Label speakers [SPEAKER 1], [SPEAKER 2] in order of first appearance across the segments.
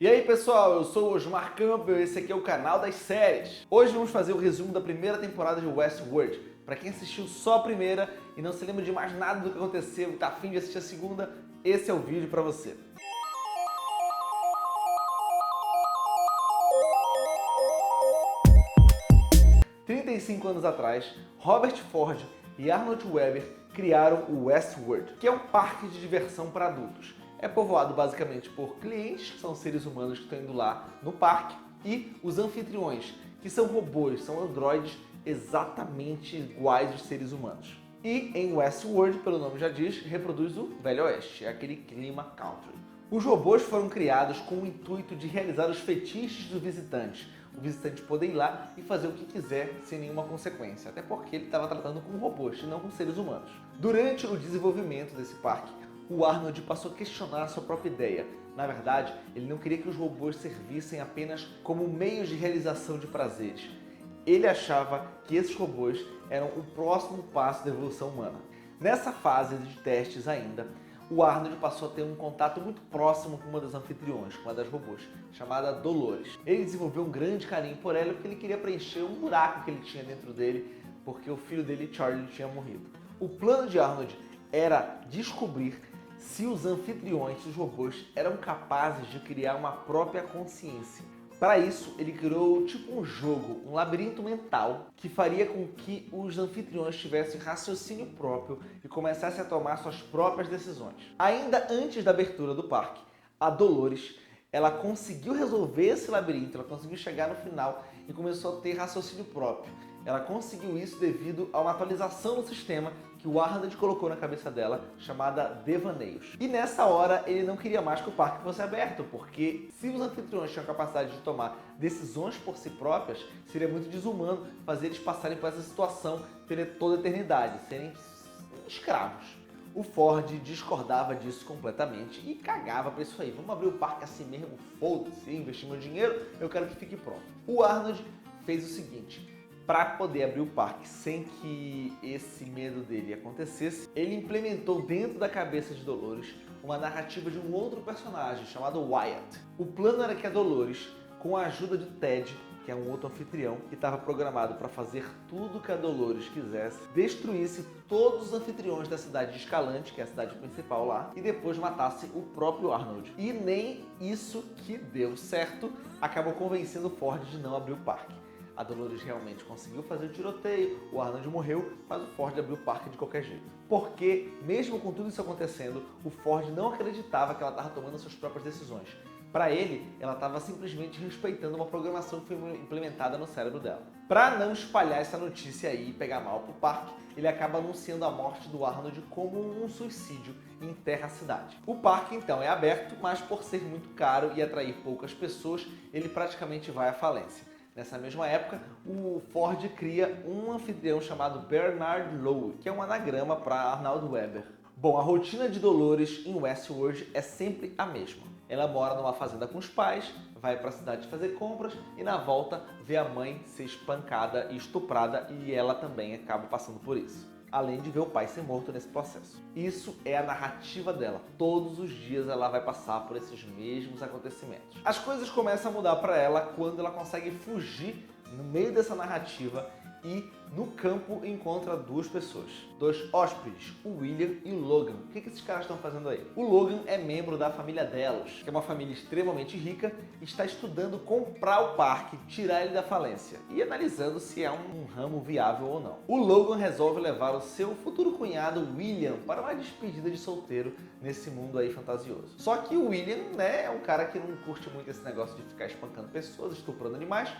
[SPEAKER 1] E aí pessoal, eu sou o Osmar Campbell e esse aqui é o canal das séries. Hoje vamos fazer o resumo da primeira temporada de Westworld. Para quem assistiu só a primeira e não se lembra de mais nada do que aconteceu e tá afim de assistir a segunda, esse é o vídeo para você. Há 35 anos atrás, Robert Ford e Arnold Webber criaram o Westworld, que é um parque de diversão para adultos. É povoado basicamente por clientes, que são seres humanos que estão indo lá no parque, e os anfitriões, que são robôs, são androides exatamente iguais aos seres humanos. E em Westworld, pelo nome já diz, reproduz o Velho Oeste, é aquele clima country. Os robôs foram criados com o intuito de realizar os fetiches dos visitantes. O visitante poder ir lá e fazer o que quiser sem nenhuma consequência, até porque ele estava tratando com robôs e não com seres humanos. Durante o desenvolvimento desse parque, o Arnold passou a questionar a sua própria ideia. Na verdade, ele não queria que os robôs servissem apenas como meios de realização de prazeres. Ele achava que esses robôs eram o próximo passo da evolução humana. Nessa fase de testes ainda, o Arnold passou a ter um contato muito próximo com uma das anfitriões, com uma das robôs, chamada Dolores. Ele desenvolveu um grande carinho por ela porque ele queria preencher um buraco que ele tinha dentro dele, porque o filho dele, Charlie, tinha morrido. O plano de Arnold era descobrir se os anfitriões, os robôs, eram capazes de criar uma própria consciência. Para isso, ele criou tipo um jogo, um labirinto mental, que faria com que os anfitriões tivessem raciocínio próprio e começassem a tomar suas próprias decisões. Ainda antes da abertura do parque, a Dolores, ela conseguiu resolver esse labirinto, ela conseguiu chegar no final e começou a ter raciocínio próprio. Ela conseguiu isso devido a uma atualização no sistema que o Arnold colocou na cabeça dela, chamada Devaneios. E nessa hora ele não queria mais que o parque fosse aberto, porque se os anfitriões tinham a capacidade de tomar decisões por si próprias, seria muito desumano fazer eles passarem por essa situação toda a eternidade, serem escravos. O Ford discordava disso completamente e cagava pra isso aí. Vamos abrir o parque assim mesmo, foda-se, investir meu dinheiro, eu quero que fique pronto. O Arnold fez o seguinte: para poder abrir o parque sem que esse medo dele acontecesse, ele implementou dentro da cabeça de Dolores uma narrativa de um outro personagem chamado Wyatt. O plano era que a Dolores, com a ajuda de Ted, que é um outro anfitrião que estava programado para fazer tudo que a Dolores quisesse, destruísse todos os anfitriões da cidade de Escalante, que é a cidade principal lá, e depois matasse o próprio Arnold. E nem isso que deu certo acabou convencendo o Ford de não abrir o parque. A Dolores realmente conseguiu fazer o tiroteio, o Arnold morreu, mas o Ford abriu o parque de qualquer jeito. Porque, mesmo com tudo isso acontecendo, o Ford não acreditava que ela estava tomando suas próprias decisões. Para ele, ela estava simplesmente respeitando uma programação que foi implementada no cérebro dela. Para não espalhar essa notícia aí e pegar mal pro parque, ele acaba anunciando a morte do Arnold como um suicídio e enterra a cidade. O parque então é aberto, mas por ser muito caro e atrair poucas pessoas, ele praticamente vai à falência. Nessa mesma época, o Ford cria um anfitrião chamado Bernard Lowe, que é um anagrama para Arnold Webber. Bom, a rotina de Dolores em Westworld é sempre a mesma. Ela mora numa fazenda com os pais, vai para a cidade fazer compras e na volta vê a mãe ser espancada e estuprada e ela também acaba passando por isso. Além de ver o pai ser morto nesse processo. Isso é a narrativa dela. Todos os dias ela vai passar por esses mesmos acontecimentos. As coisas começam a mudar para ela quando ela consegue fugir no meio dessa narrativa e no campo encontra duas pessoas, dois hóspedes, o William e o Logan. O que esses caras estão fazendo aí? O Logan é membro da família Delos, que é uma família extremamente rica e está estudando comprar o parque, tirar ele da falência e analisando se é um ramo viável ou não. O Logan resolve levar o seu futuro cunhado William para uma despedida de solteiro nesse mundo aí fantasioso. Só que o William, né, é um cara que não curte muito esse negócio de ficar espancando pessoas, estuprando animais.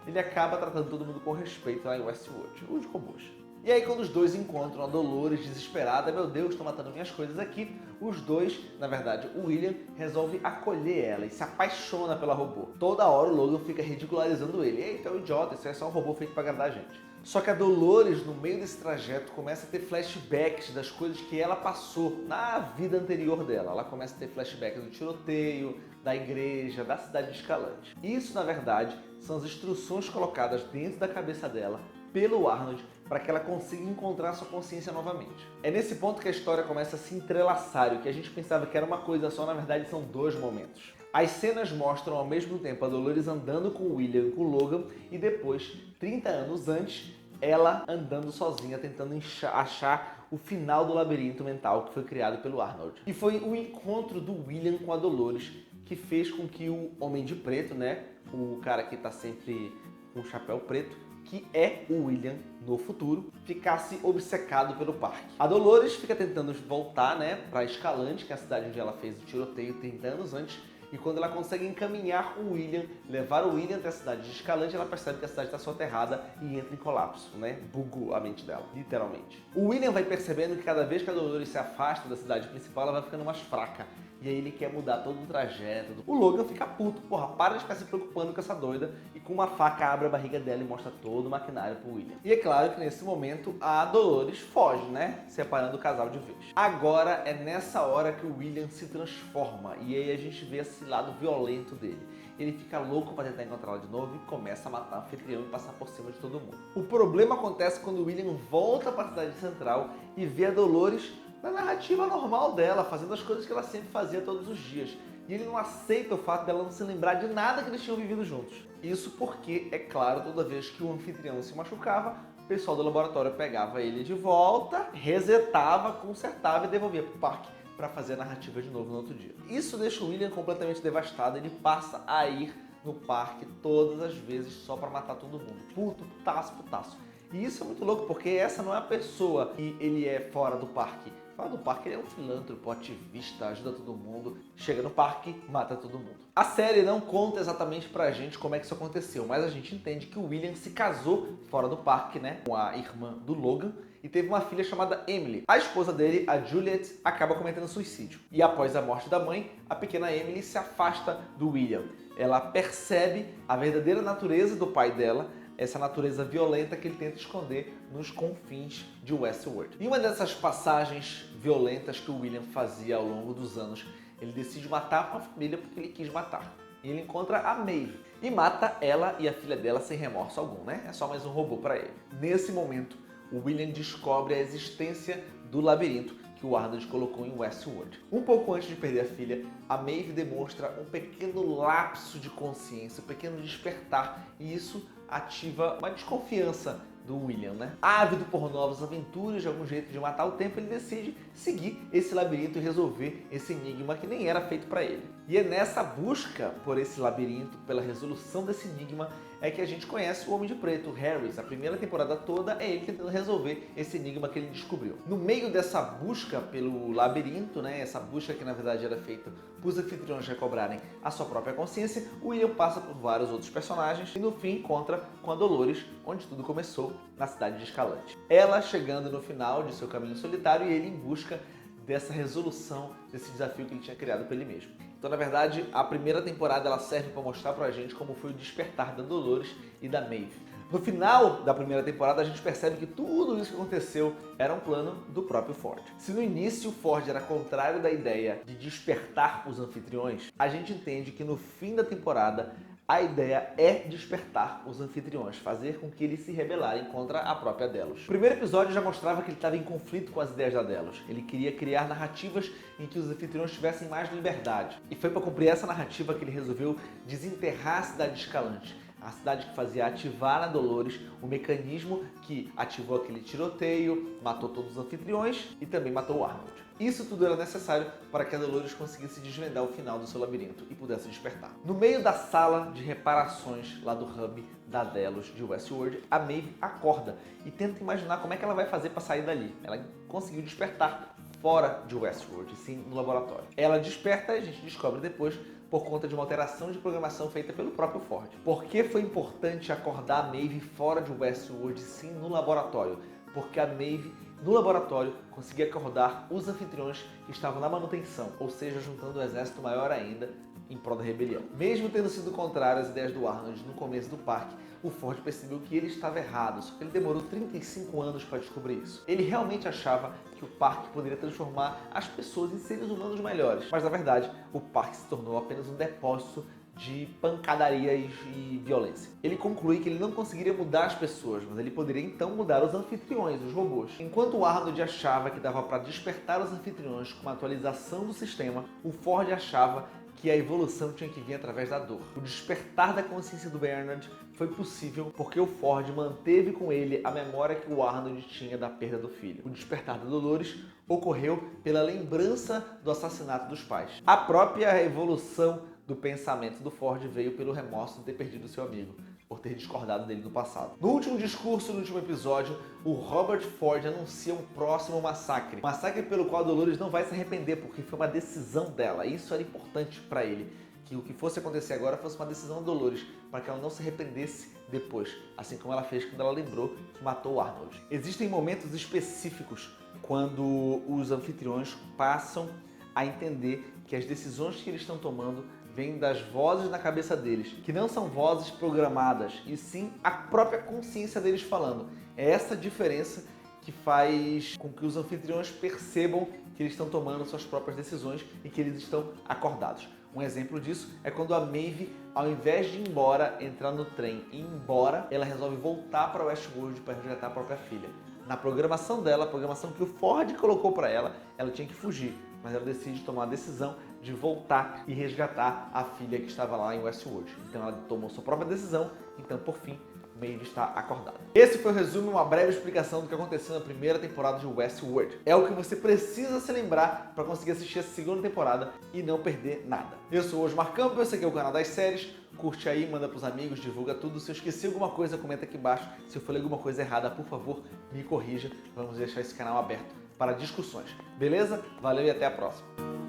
[SPEAKER 1] Ele acaba tratando todo mundo com respeito lá em Westworld, os robôs. E aí quando os dois encontram a Dolores desesperada, meu Deus, estão matando minhas coisas aqui, os dois, na verdade o William, resolve acolher ela e se apaixona pela robô. Toda hora o Logan fica ridicularizando ele. Eita, é um idiota, isso é só um robô feito para agradar a gente. Só que a Dolores, no meio desse trajeto, começa a ter flashbacks das coisas que ela passou na vida anterior dela. Ela começa a ter flashbacks do tiroteio, da igreja, da cidade de Escalante. Isso, na verdade, são as instruções colocadas dentro da cabeça dela pelo Arnold para que ela consiga encontrar sua consciência novamente. É nesse ponto que a história começa a se entrelaçar e o que a gente pensava que era uma coisa só, na verdade são dois momentos. As cenas mostram ao mesmo tempo a Dolores andando com o William e com o Logan e depois, 30 anos antes, ela andando sozinha tentando achar o final do labirinto mental que foi criado pelo Arnold. E foi o encontro do William com a Dolores que fez com que o Homem de Preto, né, o cara que tá sempre com o chapéu preto, que é o William no futuro, ficasse obcecado pelo parque. A Dolores fica tentando voltar, né, para Escalante, que é a cidade onde ela fez o tiroteio 30 anos antes, e quando ela consegue encaminhar o William, levar o William até a cidade de Escalante, ela percebe que a cidade está soterrada e entra em colapso, né? Bugou a mente dela, literalmente. O William vai percebendo que cada vez que a Dolores se afasta da cidade principal, ela vai ficando mais fraca. E aí ele quer mudar todo o trajeto. O Logan fica puto, porra, para de ficar se preocupando com essa doida. E com uma faca abre a barriga dela e mostra todo o maquinário pro William. E é claro que nesse momento a Dolores foge, né? Separando o casal de vez. Agora é nessa hora que o William se transforma. E aí a gente vê esse lado violento dele. Ele fica louco para tentar encontrá-la de novo e começa a matar o anfitrião e passar por cima de todo mundo. O problema acontece quando o William volta para a cidade central e vê a Dolores na narrativa normal dela, fazendo as coisas que ela sempre fazia todos os dias. E ele não aceita o fato dela não se lembrar de nada que eles tinham vivido juntos. Isso porque, é claro, toda vez que o anfitrião se machucava, o pessoal do laboratório pegava ele de volta, resetava, consertava e devolvia para o parque para fazer a narrativa de novo no outro dia. Isso deixa o William completamente devastado, ele passa a ir no parque todas as vezes só para matar todo mundo. Putaço, putaço. E isso é muito louco, porque essa não é a pessoa que ele é fora do parque. Fora do parque ele é um filântropo, ativista, ajuda todo mundo, chega no parque, mata todo mundo. A série não conta exatamente pra gente como é que isso aconteceu, mas a gente entende que o William se casou fora do parque, né, com a irmã do Logan, e teve uma filha chamada Emily. A esposa dele, a Juliet, acaba cometendo suicídio. E após a morte da mãe, a pequena Emily se afasta do William. Ela percebe a verdadeira natureza do pai dela, essa natureza violenta que ele tenta esconder nos confins de Westworld. E uma dessas passagens violentas que o William fazia ao longo dos anos, ele decide matar uma família porque ele quis matar. E ele encontra a Maeve e mata ela e a filha dela sem remorso algum, né? É só mais um robô para ele. Nesse momento, o William descobre a existência do labirinto que o Arnold colocou em Westworld. Um pouco antes de perder a filha, a Maeve demonstra um pequeno lapso de consciência, um pequeno despertar, e isso ativa uma desconfiança do William, né? Ávido por novas aventuras, de algum jeito de matar o tempo, ele decide seguir esse labirinto e resolver esse enigma que nem era feito para ele. E é nessa busca por esse labirinto, pela resolução desse enigma, é que a gente conhece o Homem de Preto, o Harris. A primeira temporada toda é ele tentando resolver esse enigma que ele descobriu. No meio dessa busca pelo labirinto, né, essa busca que na verdade era feita para os anfitriões recobrarem a sua própria consciência, o William passa por vários outros personagens e no fim encontra com a Dolores, onde tudo começou, na cidade de Escalante. Ela chegando no final de seu caminho solitário e ele em busca dessa resolução, desse desafio que ele tinha criado para ele mesmo. Então, na verdade, a primeira temporada ela serve para mostrar pra gente como foi o despertar da Dolores e da Maeve. No final da primeira temporada, a gente percebe que tudo isso que aconteceu era um plano do próprio Ford. Se no início o Ford era contrário da ideia de despertar os anfitriões, a gente entende que no fim da temporada a ideia é despertar os anfitriões, fazer com que eles se rebelarem contra a própria Delos. O primeiro episódio já mostrava que ele estava em conflito com as ideias da Delos. Ele queria criar narrativas em que os anfitriões tivessem mais liberdade. E foi para cumprir essa narrativa que ele resolveu desenterrar a cidade de Escalante. A cidade que fazia ativar na Dolores o mecanismo que ativou aquele tiroteio, matou todos os anfitriões e também matou o Arnold. Isso tudo era necessário para que a Dolores conseguisse desvendar o final do seu labirinto e pudesse despertar. No meio da sala de reparações lá do hub da Delos de Westworld, a Maeve acorda e tenta imaginar como é que ela vai fazer para sair dali. Ela conseguiu despertar fora de Westworld, sim, no laboratório. Ela desperta e a gente descobre depois por conta de uma alteração de programação feita pelo próprio Ford. Por que foi importante acordar a Maeve fora de Westworld, sim, no laboratório? Porque a Maeve, no laboratório, conseguia acordar os anfitriões que estavam na manutenção, ou seja, juntando um exército maior ainda em prol da rebelião. Mesmo tendo sido contrário às ideias do Arnold no começo do parque, o Ford percebeu que ele estava errado, só que ele demorou 35 anos para descobrir isso. Ele realmente achava que o parque poderia transformar as pessoas em seres humanos melhores, mas na verdade o parque se tornou apenas um depósito de pancadaria e violência. Ele conclui que ele não conseguiria mudar as pessoas, mas ele poderia então mudar os anfitriões, os robôs. Enquanto o Arnold achava que dava para despertar os anfitriões com uma atualização do sistema, o Ford achava que a evolução tinha que vir através da dor. O despertar da consciência do Bernard foi possível porque o Ford manteve com ele a memória que o Arnold tinha da perda do filho. O despertar da Dolores ocorreu pela lembrança do assassinato dos pais. A própria evolução do pensamento do Ford veio pelo remorso de ter perdido seu amigo, por ter discordado dele no passado. No último discurso, no último episódio, o Robert Ford anuncia um próximo massacre. Massacre pelo qual a Dolores não vai se arrepender, porque foi uma decisão dela. Isso era importante para ele, que o que fosse acontecer agora fosse uma decisão da Dolores, para que ela não se arrependesse depois, assim como ela fez quando ela lembrou que matou o Arnold. Existem momentos específicos quando os anfitriões passam a entender que as decisões que eles estão tomando vêm das vozes na cabeça deles, que não são vozes programadas, e sim a própria consciência deles falando. É essa diferença que faz com que os anfitriões percebam que eles estão tomando suas próprias decisões e que eles estão acordados. Um exemplo disso é quando a Maeve, ao invés de ir embora, entrar no trem e ir embora, ela resolve voltar para Westworld para resgatar a própria filha. Na programação dela, a programação que o Ford colocou para ela, ela tinha que fugir, mas ela decide tomar a decisão de voltar e resgatar a filha que estava lá em Westworld. Então ela tomou sua própria decisão, então por fim, Maeve está acordada. Esse foi o resumo, uma breve explicação do que aconteceu na primeira temporada de Westworld. É o que você precisa se lembrar para conseguir assistir a segunda temporada e não perder nada. Eu sou o Osmar Campos, esse aqui é o canal das séries. Curte aí, manda pros amigos, divulga tudo. Se eu esqueci alguma coisa, comenta aqui embaixo. Se eu falei alguma coisa errada, por favor, me corrija. Vamos deixar esse canal aberto para discussões. Beleza? Valeu e até a próxima.